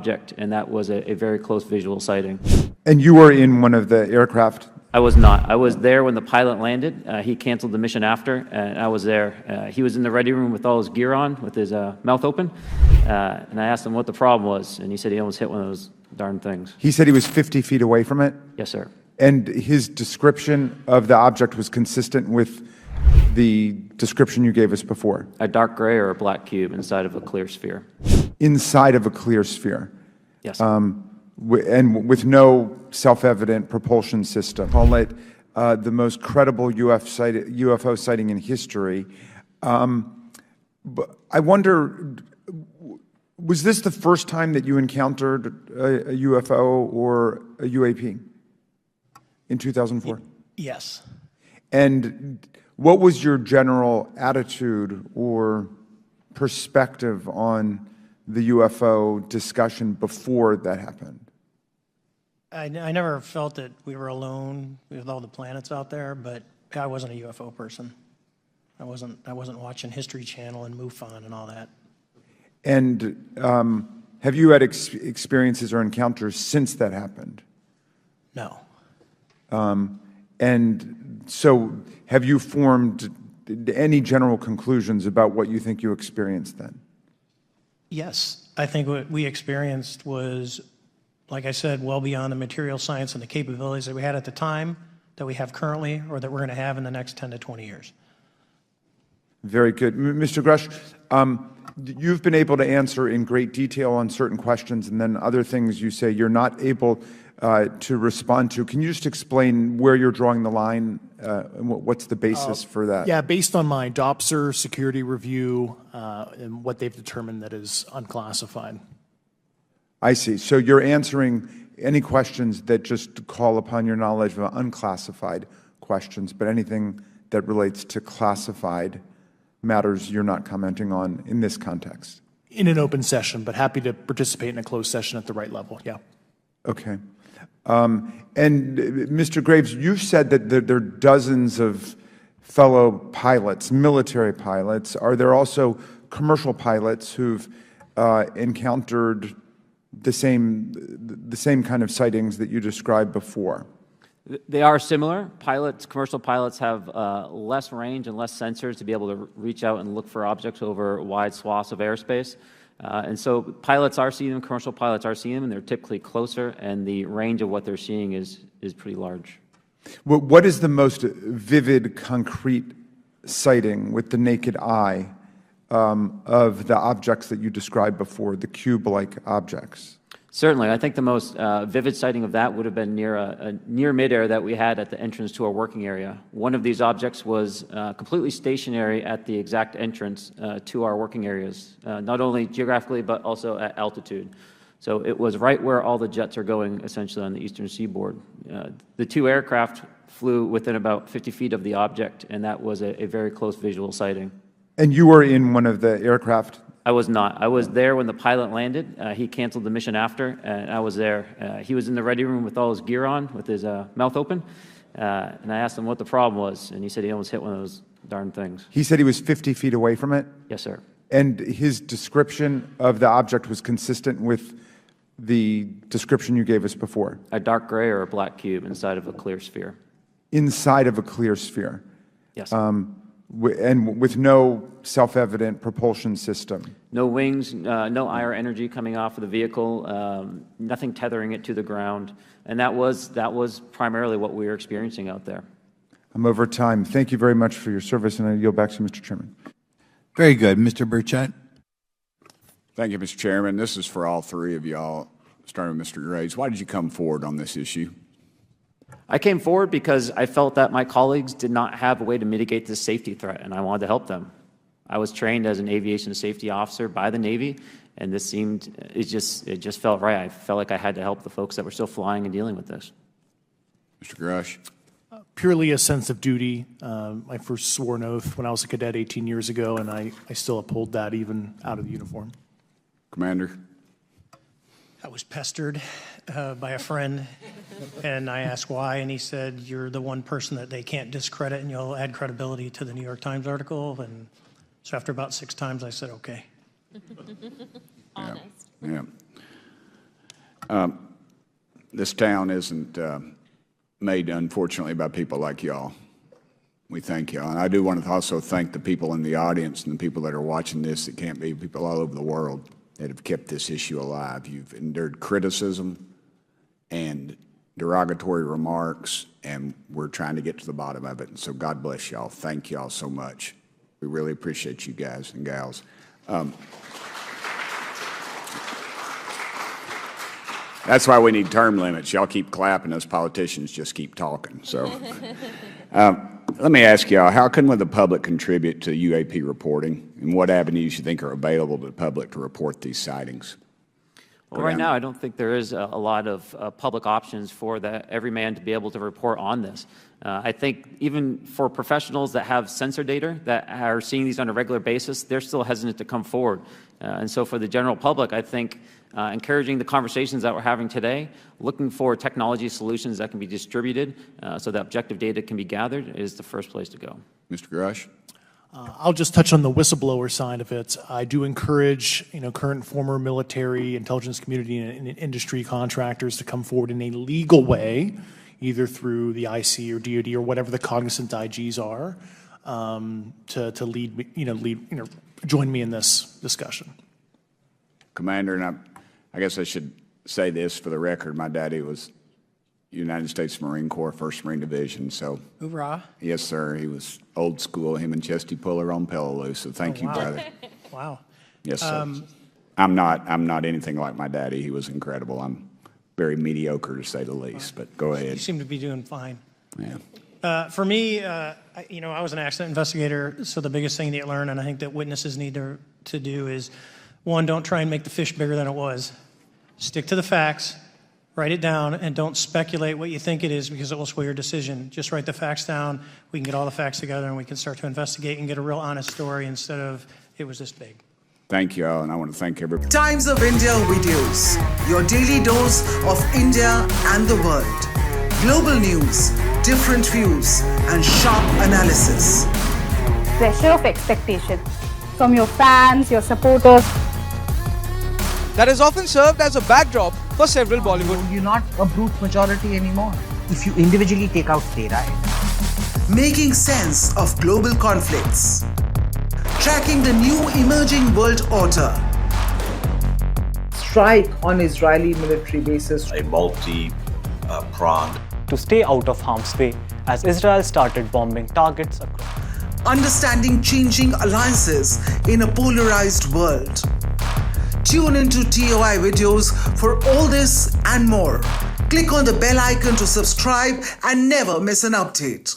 object, and that was a very close visual sighting. And you were in one of the aircraft? I was not. I was there when the pilot landed. He canceled the mission after, and I was there. He was in the ready room with all his gear on, with his mouth open, and I asked him what the problem was, and he said he almost hit one of those darn things. He said he was 50 feet away from it? Yes, sir. And his description of the object was consistent with the description you gave us before? A dark gray or a black cube inside of a clear sphere. Inside of a clear sphere? Yes. And with no self-evident propulsion system. Call it the most credible UFO sighting in history. But I wonder, was this the first time that you encountered a UFO or a UAP in 2004? Yes. And what was your general attitude or perspective on the UFO discussion before that happened? I never felt that we were alone with all the planets out there, but I wasn't a UFO person. I wasn't watching History Channel and MUFON and all that. And have you had experiences or encounters since that happened? No. And so have you formed any general conclusions about what you think you experienced then? Yes. I think what we experienced was, like I said, well beyond the material science and the capabilities that we had at the time, that we have currently, or that we're going to have in the next 10 to 20 years. Very good. Mr. Grush, you've been able to answer in great detail on certain questions, and then other things you say you're not able to respond to. Can you just explain where you're drawing the line and what's the basis for that? Yeah, based on my DOPSR security review and what they've determined that is unclassified. I see. So you're answering any questions that just call upon your knowledge of unclassified questions, but anything that relates to classified matters you're not commenting on in this context. In an open session, but happy to participate in a closed session at the right level, yeah. Okay. And Mr. Graves, you've said that there are dozens of fellow pilots, military pilots. Are there also commercial pilots who've encountered the same kind of sightings that you described before? They are similar. Commercial pilots have less range and less sensors to be able to reach out and look for objects over wide swaths of airspace. And so pilots are seeing them, commercial pilots are seeing them, and they're typically closer, and the range of what they're seeing is pretty large. What is the most vivid, concrete sighting with the naked eye of the objects that you described before, the cube-like objects? Certainly. I think the most vivid sighting of that would have been near midair that we had at the entrance to our working area. One of these objects was completely stationary at the exact entrance to our working areas, not only geographically but also at altitude. So it was right where all the jets are going, essentially, on the eastern seaboard. The two aircraft flew within about 50 feet of the object, and that was a very close visual sighting. And you were in one of the aircraft? I was not. I was there when the pilot landed. He canceled the mission after, and I was there. He was in the ready room with all his gear on, with his mouth open, and I asked him what the problem was, and he said he almost hit one of those darn things. He said he was 50 feet away from it? Yes, sir. And his description of the object was consistent with the description you gave us before? A dark gray or a black cube inside of a clear sphere. Inside of a clear sphere? Yes. And with no self-evident propulsion system? No wings, no IR energy coming off of the vehicle, nothing tethering it to the ground, and that was primarily what we were experiencing out there. I'm over time. Thank you very much for your service, and I yield back to Mr. Chairman. Very good. Mr. Burchett. Thank you, Mr. Chairman. This is for all three of y'all, starting with Mr. Graves. Why did you come forward on this issue? I came forward because I felt that my colleagues did not have a way to mitigate this safety threat, and I wanted to help them. I was trained as an aviation safety officer by the Navy, and this it just felt right. I felt like I had to help the folks that were still flying and dealing with this. Mr. Grush. Purely a sense of duty. I first swore an oath when I was a cadet 18 years ago, and I still uphold that even out of the uniform. Commander. I was pestered by a friend, and I asked why, and he said, "You're the one person that they can't discredit, and you'll add credibility to the New York Times article." And so after about 6 times, I said, okay. Honest. Yeah. This town isn't made, unfortunately, by people like y'all. We thank y'all. And I do want to also thank the people in the audience and the people that are watching this that can't be, people all over the world that have kept this issue alive. You've endured criticism and derogatory remarks, and we're trying to get to the bottom of it. And so God bless y'all. Thank y'all so much. We really appreciate you guys and gals. That's why we need term limits. Y'all keep clapping, us politicians just keep talking. So let me ask y'all, how can the public contribute to UAP reporting, and what avenues you think are available to the public to report these sightings? Well, right now, I don't think there is a lot of public options for every man to be able to report on this. I think even for professionals that have sensor data that are seeing these on a regular basis, they're still hesitant to come forward. And so for the general public, I think encouraging the conversations that we're having today, looking for technology solutions that can be distributed so that objective data can be gathered is the first place to go. Mr. Grush? I'll just touch on the whistleblower side of it. I do encourage, current and former military, intelligence community, and industry contractors to come forward in a legal way, either through the IC or DoD or whatever the cognizant IGs are, to lead, join me in this discussion. Commander, and I guess I should say this for the record. My daddy was United States Marine Corps, 1st Marine Division, so. Hoorah. Yes, sir. He was old school, him and Chesty Puller on Peleliu, so thank you, wow. brother. Wow. Yes, sir. I'm not anything like my daddy. He was incredible. I'm very mediocre, to say the least, but go ahead. You seem to be doing fine. Yeah. For me, I was an accident investigator, so the biggest thing that you learn, and I think that witnesses need to do is, one, don't try and make the fish bigger than it was. Stick to the facts, write it down, and don't speculate what you think it is because it will sway your decision. Just write the facts down. We can get all the facts together and we can start to investigate and get a real honest story instead of it was this big. Thank you all, and I want to thank everybody. Times of India videos, your daily dose of India and the world. Global news, different views, and sharp analysis. Pressure of expectation from your fans, your supporters. That is often served as a backdrop for several Bollywood. You're not a brute majority anymore. If you individually take out their right. Making sense of global conflicts. Tracking the new emerging world order. Strike on Israeli military bases. A multi-pronged. To stay out of harm's way as Israel started bombing targets across. Understanding changing alliances in a polarized world. Tune into TOI videos for all this and more. Click on the bell icon to subscribe and never miss an update.